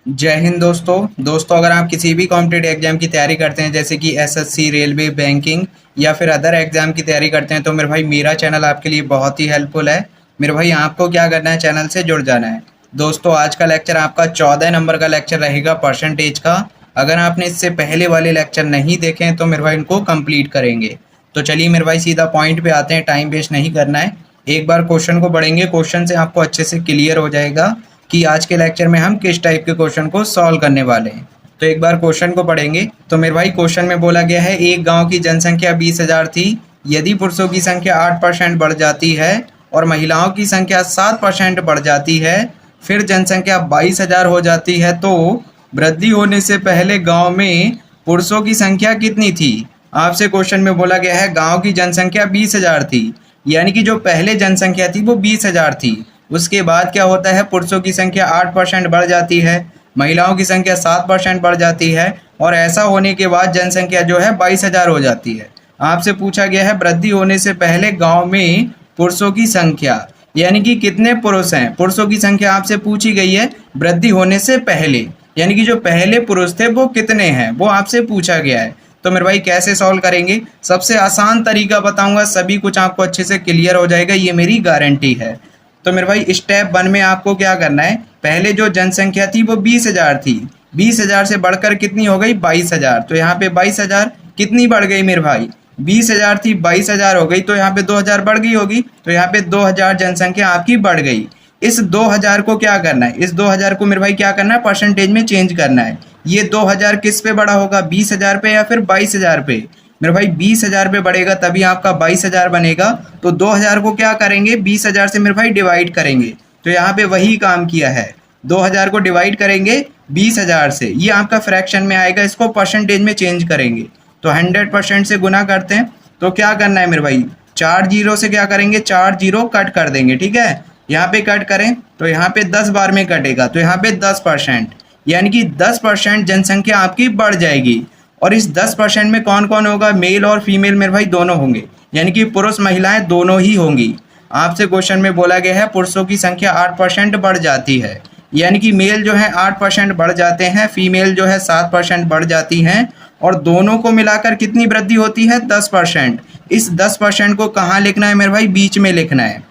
जय हिंद दोस्तों अगर आप किसी भी कॉम्पिटेटिव एग्जाम की तैयारी करते हैं जैसे कि एसएससी, रेलवे, बैंकिंग या फिर अदर एग्जाम की तैयारी करते हैं तो मेरे भाई मेरा चैनल आपके लिए बहुत ही हेल्पफुल है। मेरे भाई आपको क्या करना है, चैनल से जुड़ जाना है। दोस्तों आज का लेक्चर आपका 14 नंबर का लेक्चर रहेगा परसेंटेज का। अगर आपने इससे पहले वाले लेक्चर नहीं देखे हैं तो मेरे भाई इनको कंप्लीट करेंगे। तो चलिए मेरे भाई सीधा पॉइंट पे आते हैं, टाइम वेस्ट नहीं करना है। एक बार क्वेश्चन को पढ़ेंगे, क्वेश्चन से आपको अच्छे से क्लियर हो जाएगा कि आज के लेक्चर में हम किस टाइप के क्वेश्चन को सॉल्व करने वाले हैं। तो एक बार क्वेश्चन को पढ़ेंगे। तो मेरे भाई क्वेश्चन में बोला गया है एक गांव की जनसंख्या 20,000 थी। यदि पुरुषों की संख्या 8% बढ़ जाती है और महिलाओं की संख्या 7% बढ़ जाती है, फिर जनसंख्या 22,000 हो जाती है, तो वृद्धि होने से पहले गांव में पुरुषों की संख्या कितनी थी। आपसे क्वेश्चन में बोला गया है गांव की जनसंख्या 20,000 थी, यानी कि जो पहले जनसंख्या थी वो 20,000 थी। उसके बाद क्या होता है, पुरुषों की संख्या 8% बढ़ जाती है, महिलाओं की संख्या 7% बढ़ जाती है, और ऐसा होने के बाद जनसंख्या जो है 22,000 हो जाती है। आपसे पूछा गया है वृद्धि होने से पहले गांव में पुरुषों की संख्या, यानी कि कितने पुरुष हैं। पुरुषों की संख्या आपसे पूछी गई है वृद्धि होने से पहले, यानी कि जो पहले पुरुष थे वो कितने हैं, वो आपसे पूछा गया है। तो मेरे भाई कैसे सॉल्व करेंगे, सबसे आसान तरीका बताऊंगा, सभी कुछ आपको अच्छे से क्लियर हो जाएगा, ये मेरी गारंटी है। तो मेरे भाई स्टेप 1 में आपको क्या करना है, पहले जो जनसंख्या थी वो 20,000 थी, 20,000 से बढ़कर कितनी हो गई 22,000। तो यहाँ पे 22,000 कितनी बढ़ गई मेरे भाई, 20,000 थी 22,000 हो गई, तो यहाँ पे 2,000 बढ़ गई होगी। तो यहाँ पे 2,000 जनसंख्या आपकी बढ़ गई। इस 2,000 को क्या करना है, इस 2,000 को मेरे भाई क्या करना है, परसेंटेज में चेंज करना है। ये 2,000 किस पे बड़ा होगा, 20,000 पे या फिर 22,000 पे। मेरे भाई 20,000 पे बढ़ेगा तभी आपका 22,000 बनेगा। तो 2,000 को क्या करेंगे, 20,000 से मेरे भाई डिवाइड करेंगे। तो यहाँ पे वही काम किया है, 2,000 को डिवाइड करेंगे 20,000 से, ये आपका फ्रैक्शन में आएगा, इसको परसेंटेज में चेंज करेंगे। तो 100% से गुना करते हैं। तो क्या करना है मेरे भाई, 4 जीरो से क्या करेंगे, 4 जीरो कट कर देंगे, ठीक है। यहाँ पे कट करें तो यहाँ पे 10 बार में कटेगा, तो यहाँ पे 10%, यानी कि 10% जनसंख्या आपकी बढ़ जाएगी। और इस 10% में कौन कौन होगा, मेल और फीमेल मेरे भाई दोनों होंगे, यानी कि पुरुष महिलाएं दोनों ही होंगी। आपसे क्वेश्चन में बोला गया है पुरुषों की संख्या 8% बढ़ जाती है, यानी कि मेल जो है 8% बढ़ जाते हैं, फीमेल जो है 7% बढ़ जाती हैं, और दोनों को मिलाकर कितनी वृद्धि होती है, 10%। इस 10% को कहाँ लिखना है मेरे भाई, बीच में लिखना है।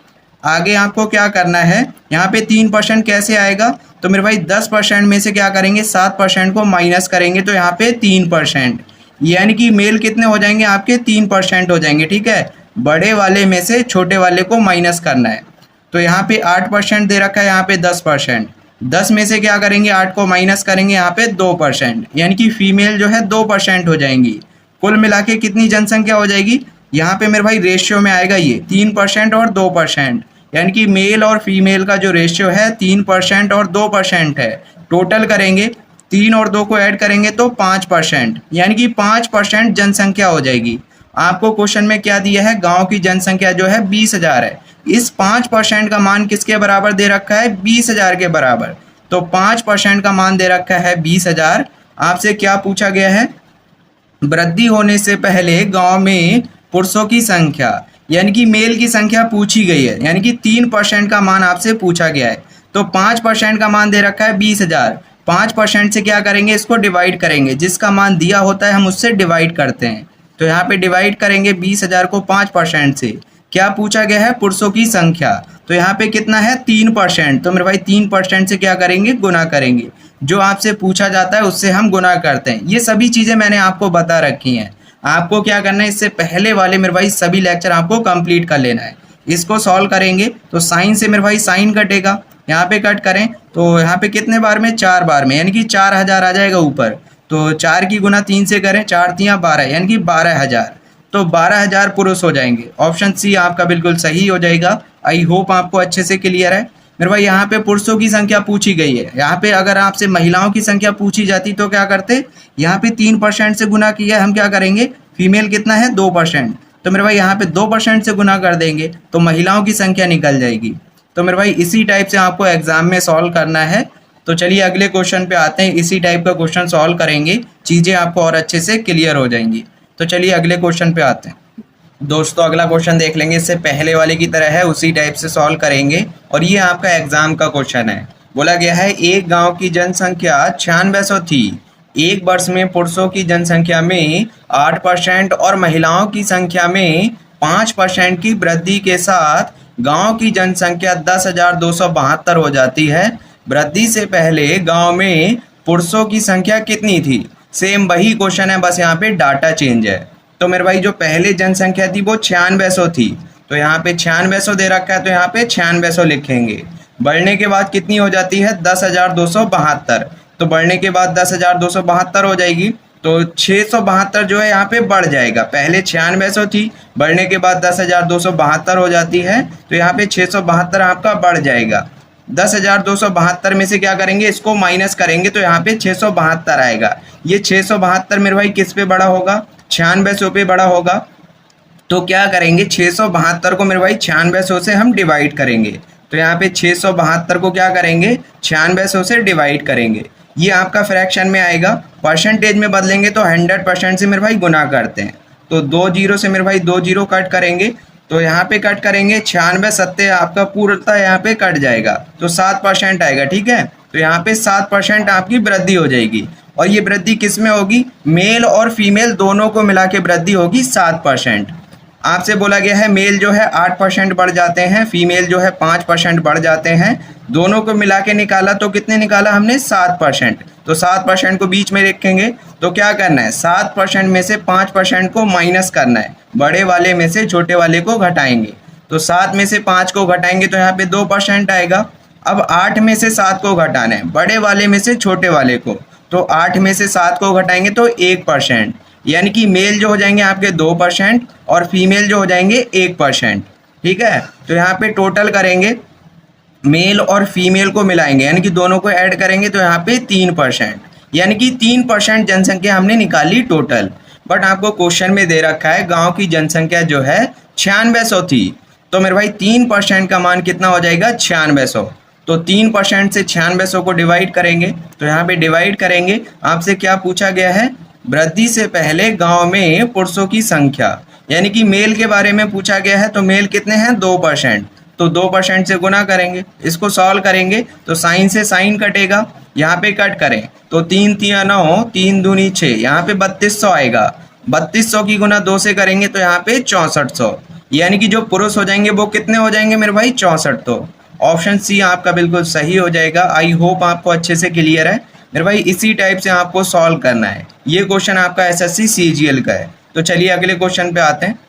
आगे आपको क्या करना है, यहाँ पे 3% कैसे आएगा, तो मेरे भाई 10% में से क्या करेंगे, 7% को माइनस करेंगे, तो यहाँ पे 3%, यानी कि मेल कितने हो जाएंगे आपके, 3% हो जाएंगे, ठीक है। बड़े वाले में से छोटे वाले को माइनस करना है। तो यहाँ पे 8% दे रखा है, यहाँ पे 10%, 10 में से क्या करेंगे, 8 को माइनस करेंगे, यहाँ पे 2%, यानी कि फीमेल जो है 2% हो जाएंगी। कुल मिला के कितनी जनसंख्या हो जाएगी, यहाँ पे मेरे भाई रेशियो में आएगा ये 3% और 2%, यानी कि मेल और फीमेल का जो रेशियो है 3% और 2% है। टोटल करेंगे, 3 और 2 को ऐड करेंगे तो 5%, यानी कि 5% जनसंख्या हो जाएगी। आपको क्वेश्चन में क्या दिया है, गांव की जनसंख्या जो है 20,000 है, इस 5% का मान किसके बराबर दे रखा है, 20,000 के बराबर। तो 5% का मान दे रखा है 20,000। आपसे क्या पूछा गया है, वृद्धि होने से पहले गांव में पुरुषों की संख्या, यानी कि मेल की संख्या पूछी गई है, यानी कि 3% का मान आपसे पूछा गया है। तो 5% का मान दे रखा है 20,000, 5% से क्या करेंगे, इसको डिवाइड करेंगे, जिसका मान दिया होता है हम उससे डिवाइड करते हैं। तो यहाँ पे डिवाइड करेंगे 20,000 को 5% से। क्या पूछा गया है, पुरुषों की संख्या, तो यहाँ पे कितना है 3%, तो मेरे भाई 3% से क्या करेंगे, गुना करेंगे। जो आपसे पूछा जाता है उससे हम गुना करते हैं। ये सभी चीज़ें मैंने आपको बता रखी हैं। आपको क्या करना है, इससे पहले वाले मेरे भाई सभी लेक्चर आपको कंप्लीट कर लेना है। इसको सॉल्व करेंगे तो साइन से मेरे भाई साइन कटेगा, यहाँ पे कट करें तो यहाँ पे कितने बार में, 4 बार में, यानी कि 4,000 आ जाएगा ऊपर। तो 4 की गुना 3 से करें, 4 तियाँ 12, यानी कि 12,000। तो 12,000 पुरुष हो जाएंगे। ऑप्शन सी आपका बिल्कुल सही हो जाएगा। आई होप आपको अच्छे से क्लियर है। मेरे भाई यहाँ पे पुरुषों की संख्या पूछी गई है, यहाँ पे अगर आपसे महिलाओं की संख्या पूछी जाती तो क्या करते, यहाँ पे 3% से गुना किया, हम क्या करेंगे, फीमेल कितना है 2%, तो मेरे भाई यहाँ पे 2% से गुना कर देंगे तो महिलाओं की संख्या निकल जाएगी। तो मेरे भाई इसी टाइप से आपको एग्जाम में सॉल्व करना है। तो चलिए अगले क्वेश्चन पे आते हैं, इसी टाइप का क्वेश्चन सॉल्व करेंगे, चीज़ें आपको और अच्छे से क्लियर हो जाएंगी। तो चलिए अगले क्वेश्चन पे आते हैं। दोस्तों अगला क्वेश्चन देख लेंगे, इससे पहले वाले की तरह है, उसी टाइप से सॉल्व करेंगे, और ये आपका एग्जाम का क्वेश्चन है। बोला गया है एक गांव की जनसंख्या 9600 थी। एक वर्ष में पुरुषों की जनसंख्या में 8% और महिलाओं की संख्या में 5% की वृद्धि के साथ गांव की जनसंख्या 10,272 हो जाती है। वृद्धि से पहले गांव में पुरुषों की संख्या कितनी थी? सेम वही क्वेश्चन है, बस यहाँ पे डाटा चेंज है। तो मेरे भाई जो पहले जनसंख्या थी वो 9600 थी, तो यहाँ पे 9600 दे रखा है, तो यहाँ पे 9600 लिखेंगे। बढ़ने के बाद कितनी हो जाती है? 10,272। तो बढ़ने के बाद 10,272 हो जाएगी, तो 672 जो है यहाँ पे बढ़ जाएगा। पहले 9600 थी, बढ़ने के बाद 10,272 हो जाती है, तो यहाँ पे 672 आपका बढ़ जाएगा। 10,272 में से क्या करेंगे? इसको माइनस करेंगे, तो यहाँ पे 672 आएगा। ये 672 मेरे भाई किस पे बड़ा होगा? 9600 पे बड़ा होगा। तो क्या करेंगे? 672 को मेरे भाई 9600 से हम डिवाइड करेंगे। तो यहाँ पे 672 को क्या करेंगे? 9600 से डिवाइड करेंगे। ये आपका फ्रैक्शन में आएगा। परसेंटेज में बदलेंगे तो 100% से मेरे भाई गुना करते हैं। तो 2 जीरो से मेरे भाई 2 जीरो कट करेंगे, तो यहाँ पे कट करेंगे 96 सत्ते आपका पूर्णतः यहाँ पे कट जाएगा, तो 7% आएगा। ठीक है, तो यहाँ पे 7% आपकी वृद्धि हो जाएगी। और ये वृद्धि किस में होगी? मेल और फीमेल दोनों को मिला के वृद्धि होगी 7%। आपसे बोला गया है मेल जो है 8% बढ़ जाते हैं, फीमेल जो है 5% बढ़ जाते हैं। दोनों को मिला के निकाला तो कितने निकाला हमने? 7%। तो 7% को बीच में रखेंगे, तो क्या करना है? 7% में से 5% को माइनस करना है, बड़े वाले में से छोटे वाले को घटाएंगे। तो 7 में से 5 को घटाएंगे तो यहाँ पे 2% आएगा। अब 8 में से 7 को घटाना है, बड़े वाले में से छोटे वाले को, तो 8 में से 7 को घटाएंगे तो 1%, यानी कि मेल जो हो जाएंगे आपके 2% और फीमेल जो हो जाएंगे 1%। ठीक है, तो यहाँ पे टोटल करेंगे, मेल और फीमेल को मिलाएंगे, यानी कि दोनों को ऐड करेंगे तो यहाँ पे 3%, यानी कि 3% जनसंख्या हमने निकाली टोटल। बट आपको क्वेश्चन में दे रखा है गांव की जनसंख्या जो है 9600 थी, तो मेरे भाई 3% का मान कितना हो जाएगा? 9600। तो 3% से 9600 को डिवाइड करेंगे, तो यहाँ पे डिवाइड करेंगे। आपसे क्या पूछा गया है? वृद्धि से पहले गांव में पुरुषों की संख्या, यानी कि मेल के बारे में पूछा गया है। तो मेल कितने हैं? 2%, तो 2% से गुना करेंगे। इसको सॉल्व करेंगे तो साइन से साइन कटेगा, यहाँ पे कट करें तो 3 3 9, 3 दूनी 6, यहाँ पे 3200 आएगा। 3200 की गुना 2 से करेंगे तो यहाँ पे 6400, यानी कि जो पुरुष हो जाएंगे वो कितने हो जाएंगे मेरे भाई? 64। तो ऑप्शन सी आपका बिल्कुल सही हो जाएगा। आई होप आपको अच्छे से क्लियर है मेरे भाई। इसी टाइप से आपको सॉल्व करना है। ये क्वेश्चन आपका एसएससी सीजीएल का है। तो चलिए अगले क्वेश्चन पे आते हैं।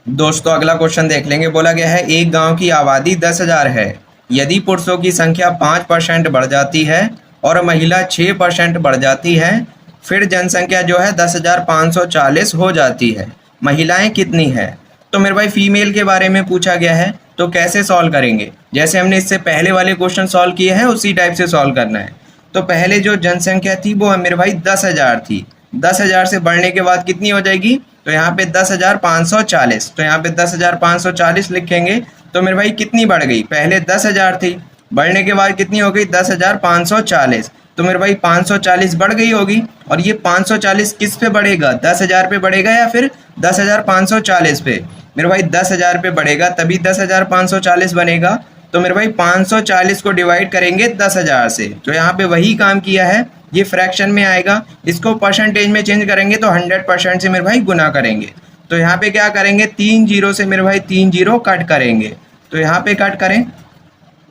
दोस्तों अगला क्वेश्चन देख लेंगे। बोला गया है एक गांव की आबादी 10,000 है। यदि पुरुषों की संख्या 5% बढ़ जाती है और महिला 6% बढ़ जाती है, फिर जनसंख्या जो है 10,540 हो जाती है। महिलाएं कितनी है? तो मेरे भाई फीमेल के बारे में पूछा गया है, तो कैसे सॉल्व करेंगे? जैसे हमने इससे पहले वाले क्वेश्चन सॉल्व किए हैं उसी टाइप से सॉल्व करना है। तो पहले जो जनसंख्या थी वो मेरे भाई 10,000 थी। 10,000 से बढ़ने के बाद कितनी हो जाएगी? तो यहाँ पे 10,540, तो यहाँ पे 10,540 लिखेंगे। तो मेरे भाई कितनी बढ़ गई? पहले 10,000 थी, बढ़ने के बाद कितनी हो गई? 10,540। तो मेरे भाई 540 बढ़ गई होगी। और ये 540 किस पे बढ़ेगा? 10,000 पे बढ़ेगा या फिर 10,540 पे? मेरे भाई 10,000 पे बढ़ेगा, तभी 10,540 बनेगा। तो मेरे भाई 540 को डिवाइड करेंगे 10,000 से, तो यहाँ पे वही काम किया है। ये फ्रैक्शन में आएगा, इसको परसेंटेज में चेंज करेंगे तो 100% से मेरे भाई गुना करेंगे। तो यहाँ पे क्या करेंगे? 3 जीरो से मेरे भाई 3 जीरो कट करेंगे। तो यहाँ पे कट करें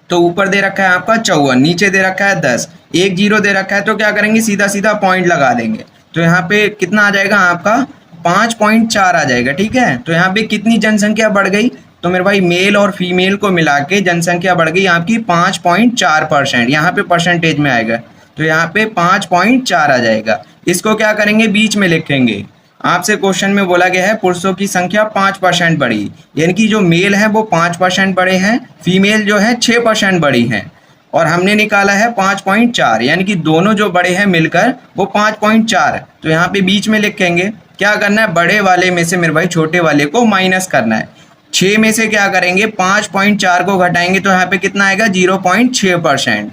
तो ऊपर दे रखा है आपका 54, नीचे दे रखा है 10, 1 जीरो दे रखा है, तो क्या करेंगे? सीधा सीधा पॉइंट लगा देंगे। तो यहाँ पे कितना आ जाएगा आपका? 5.4 आ जाएगा। ठीक है, तो यहाँ पे कितनी जनसंख्या बढ़ गई? तो मेरे भाई मेल और फीमेल को मिला के जनसंख्या बढ़ गई आपकी 5.4%। यहाँ पे परसेंटेज में आएगा, तो यहाँ पे 5.4 आ जाएगा। इसको क्या करेंगे? बीच में लिखेंगे। आपसे क्वेश्चन में बोला गया है पुरुषों की संख्या 5% बढ़ी, यानी कि जो मेल है वो 5% बढ़े हैं, फीमेल जो है 6% बढ़ी हैं। और हमने निकाला है 5.4, यानी कि दोनों जो बड़े हैं मिलकर वो 5.4। तो यहाँ पे बीच में लिखेंगे। क्या करना है? बड़े वाले में से मेरे भाई छोटे वाले को माइनस करना है। 6 में से क्या करेंगे? 5.4 को घटाएंगे तो यहाँ पे कितना आएगा? 0.6%।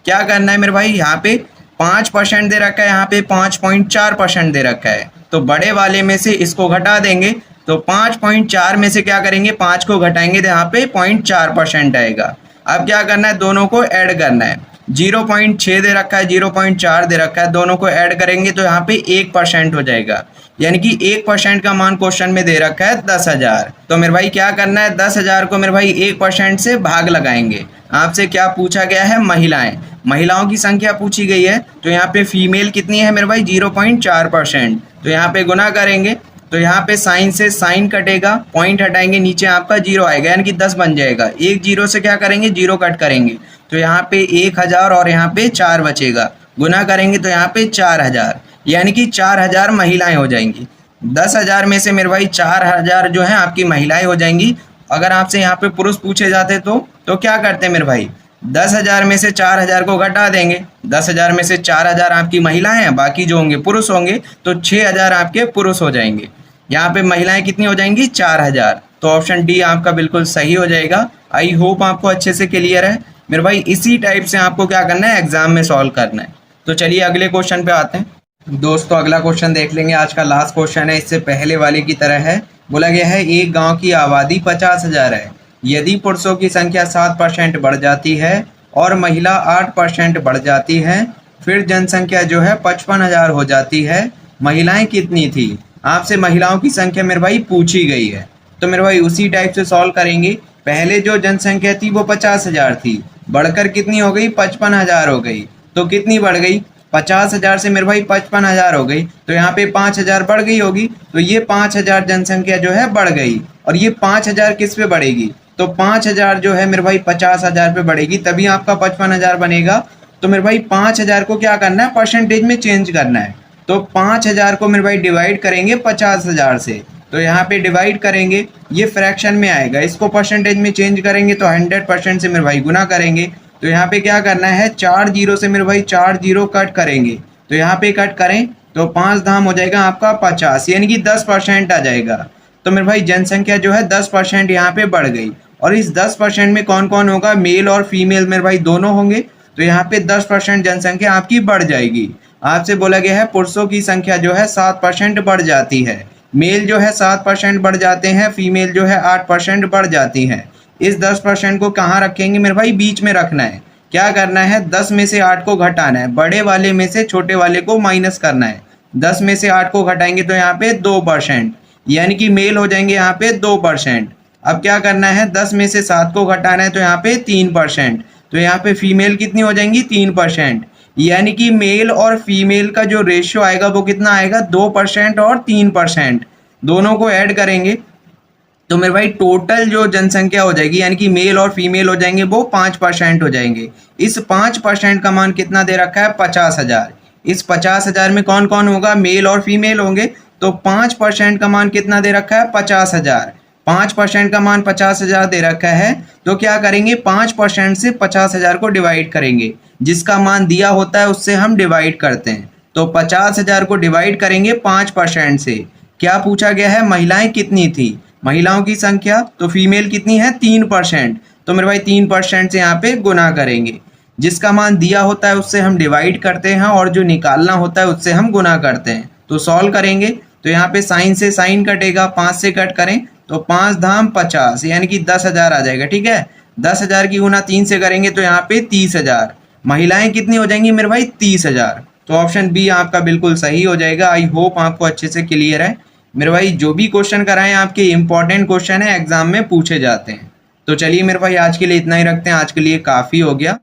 क्या करना है मेरे भाई? यहाँ पे 5% दे रखा है, यहाँ पे 5.4% दे रखा है। तो बड़े वाले में से इसको घटा देंगे, तो 5.4 में से क्या करेंगे? 5 को घटाएंगे तो यहाँ पे 0.4% आएगा। अब क्या करना है? दोनों को ऐड करना है। 0.6 दे रखा है, 0.4 दे रखा है, दोनों को ऐड करेंगे तो यहाँ पे 1% हो जाएगा। यानी कि 1% का मान क्वेश्चन में दे रखा है 10,000। तो मेरे भाई क्या करना है, 10,000 को मेरे भाई 1% से भाग लगाएंगे। आपसे क्या पूछा गया है, महिलाएं, महिलाओं की संख्या पूछी गई है। तो यहाँ पे फीमेल कितनी है मेरे भाई, 0.4%। तो यहाँ पे गुना करेंगे तो यहाँ पे साइन से साइन कटेगा, पॉइंट हटाएंगे, नीचे आपका 0 आएगा, यानी कि 10 बन जाएगा। एक 0 से क्या करेंगे, 0 कट करेंगे, तो यहाँ पे 1,000 और यहाँ पे 4 बचेगा। गुना करेंगे तो यहाँ पे 4,000, यानी कि 4,000 महिलाएं हो जाएंगी। 10,000 में से मेरे भाई 4,000 जो है आपकी महिलाएं हो जाएंगी। अगर आपसे यहाँ पे पुरुष पूछे जाते तो क्या करते मेरे भाई, 10,000 में से 4,000 को घटा देंगे। 10,000 में से 4,000 आपकी महिलाएं हैं, बाकी जो होंगे पुरुष होंगे, तो 6,000 आपके पुरुष हो जाएंगे। यहाँ पे महिलाएं कितनी हो जाएंगी, 4,000। तो ऑप्शन डी आपका बिल्कुल सही हो जाएगा। आई होप आपको अच्छे से क्लियर है मेरे भाई। इसी टाइप से आपको क्या करना है, एग्जाम में सॉल्व करना है। तो चलिए अगले क्वेश्चन पे आते हैं। दोस्तों अगला क्वेश्चन देख लेंगे, आज का लास्ट क्वेश्चन है, इससे पहले वाले की तरह है। बोला गया है एक गांव की आबादी 50,000 है। यदि पुरुषों की संख्या 7% बढ़ जाती है और महिला 8% बढ़ जाती है, फिर जनसंख्या जो है 55,000 हो जाती है। महिलाएं कितनी थी? आपसे महिलाओं की संख्या मेरे भाई पूछी गई है। तो मेरे भाई उसी टाइप से सॉल्व करेंगे। पहले जो जनसंख्या थी वो 50,000 थी, बढ़कर कितनी हो गई, 55,000 हो गई। तो कितनी बढ़ गई, 50,000 से मेरे भाई 55,000 हो गई, तो यहाँ पे 5,000 बढ़ गई होगी। तो ये 5,000 जनसंख्या जो है बढ़ गई, और ये 5,000 किस पे बढ़ेगी, तो 5,000 जो है मेरे भाई 50,000 पे बढ़ेगी, तभी आपका 55,000 बनेगा। तो मेरे भाई 5,000 को क्या करना है, परसेंटेज में चेंज करना है। तो 5,000 को मेरे भाई डिवाइड करेंगे 50,000 से, तो यहाँ पे डिवाइड करेंगे, ये फ्रैक्शन में आएगा। इसको परसेंटेज में चेंज करेंगे तो 100% से मेरे भाई गुना करेंगे। तो यहाँ पे क्या करना है, 4 जीरो से मेरे भाई 4 जीरो कट करेंगे, तो यहाँ पे कट करें तो 5 धाम हो जाएगा आपका 50, यानी कि 10% आ जाएगा। तो मेरे भाई जनसंख्या जो है 10% यहाँ पे बढ़ गई। और इस 10% में कौन कौन होगा, मेल और फीमेल मेरे भाई दोनों होंगे। तो यहाँ पे 10% जनसंख्या आपकी बढ़ जाएगी। आपसे बोला गया है पुरुषों की संख्या जो है 7% बढ़ जाती है। मेल जो है 7% बढ़ जाते हैं, फीमेल जो है 8% बढ़ जाती हैं। इस 10% को कहाँ रखेंगे मेरे भाई, बीच में रखना है। क्या करना है, 10 में से 8 को घटाना है, बड़े वाले में से छोटे वाले को माइनस करना है। 10 में से 8 को घटाएंगे तो यहाँ पे 2%, यानी कि मेल हो जाएंगे यहाँ पे 2%। अब क्या करना है, 10 में से 7 को घटाना है तो यहाँ पे 3%, तो यहाँ पे फीमेल कितनी हो जाएंगी, 3%। यानी कि मेल और फीमेल का जो रेशियो आएगा वो कितना आएगा, 2% और 3%, दोनों को ऐड करेंगे तो मेरे भाई टोटल जो जनसंख्या हो जाएगी, यानी कि मेल और फीमेल हो जाएंगे, वो 5% हो जाएंगे। इस 5% का मान कितना दे रखा है, 50,000। इस 50,000 में कौन कौन होगा, मेल और फीमेल होंगे। तो 5% का मान कितना दे रखा है, 50,000। 5% का मान 50,000 दे रखा है, तो क्या करेंगे, 5% से 50,000 को डिवाइड करेंगे। जिसका मान दिया होता है उससे हम डिवाइड करते हैं। तो 50,000 को डिवाइड करेंगे 5% से। क्या पूछा गया है, महिलाएं कितनी थी, महिलाओं की संख्या, तो फीमेल कितनी है, 3%। तो मेरे भाई 3% से यहाँ पे गुना करेंगे। जिसका मान दिया होता है उससे हम डिवाइड करते हैं, और जो निकालना होता है उससे हम गुना करते हैं। तो सॉल्व करेंगे तो यहाँ पे साइन से साइन कटेगा, 5 से कट करें तो 5 धाम 50, यानी कि 10,000 आ जाएगा। ठीक है, 10,000 की गुना 3 से करेंगे तो यहाँ पे 30,000। महिलाएं कितनी हो जाएंगी मेरे भाई, 30,000। तो ऑप्शन बी आपका बिल्कुल सही हो जाएगा। आई होप आपको अच्छे से क्लियर है मेरे भाई। जो भी क्वेश्चन कराएं आपके इंपॉर्टेंट क्वेश्चन है, एग्जाम में पूछे जाते हैं। तो चलिए मेरे भाई आज के लिए इतना ही रखते हैं, आज के लिए काफ़ी हो गया।